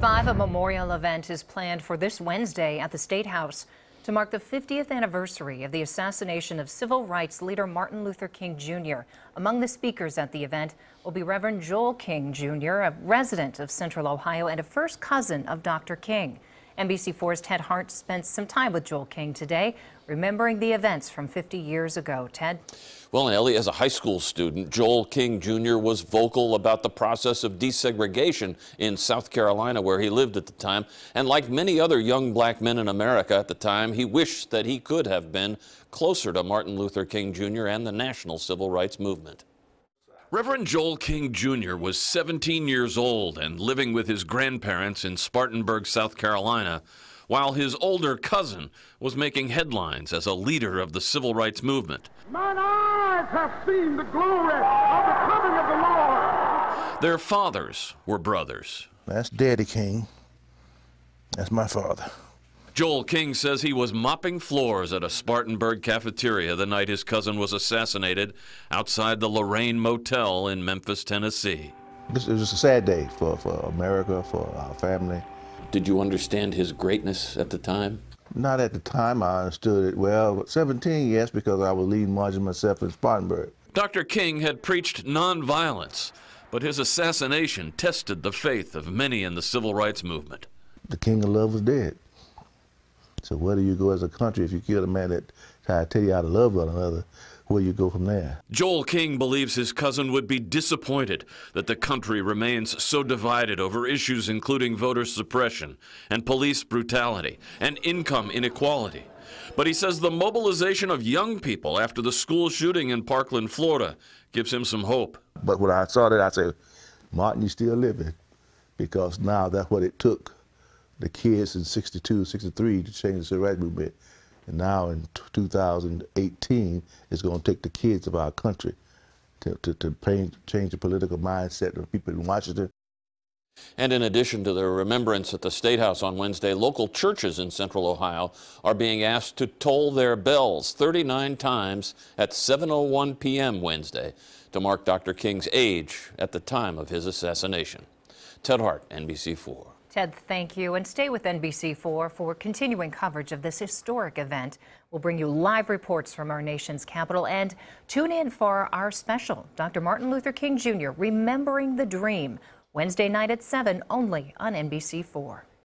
A memorial event is planned for this Wednesday at the Statehouse to mark the 50th anniversary of the assassination of civil rights leader Martin Luther King Jr. Among the speakers at the event will be Reverend Joel King Jr., a resident of Central Ohio and a first cousin of Dr. King. NBC4's Ted Hart spent some time with Joel King today, remembering the events from 50 years ago. Ted? Well, and Ellie, as a high school student, Joel King Jr. was vocal about the process of desegregation in South Carolina, where he lived at the time. And like many other young black men in America at the time, he wished that he could have been closer to Martin Luther King Jr. and the national civil rights movement. Reverend Joel King Jr. was 17 years old and living with his grandparents in Spartanburg, South Carolina, while his older cousin was making headlines as a leader of the civil rights movement. Mine eyes have seen the glory of the coming of the Lord. Their fathers were brothers. That's Daddy King. That's my father. Joel King says he was mopping floors at a Spartanburg cafeteria the night his cousin was assassinated outside the Lorraine Motel in Memphis, Tennessee. It was just a sad day for America, for our family. Did you understand his greatness at the time? Not at the time I understood it well, but 17, yes, because I was leading marching myself in Spartanburg. Dr. King had preached nonviolence, but his assassination tested the faith of many in the civil rights movement. The king of love was dead. So where do you go as a country if you kill a man that tried to tell you how to love one another? Where you go from there? Joel King believes his cousin would be disappointed that the country remains so divided over issues including voter suppression and police brutality and income inequality. But he says the mobilization of young people after the school shooting in Parkland, Florida, gives him some hope. But when I saw that, I said, Martin, you're still living, because now that's what it took. The kids in 62, 63 to change the civil rights movement. And now in 2018, it's going to take the kids of our country to change the political mindset of people in Washington. And in addition to the remembrance at the Statehouse on Wednesday, local churches in Central Ohio are being asked to toll their bells 39 times at 7:01 p.m. Wednesday to mark Dr. King's age at the time of his assassination. Ted Hart, NBC4. Ted, thank you. And stay with NBC4 for continuing coverage of this historic event. We'll bring you live reports from our nation's capital, and tune in for our special, Dr. Martin Luther King Jr. Remembering the Dream, Wednesday night at 7, only on NBC4.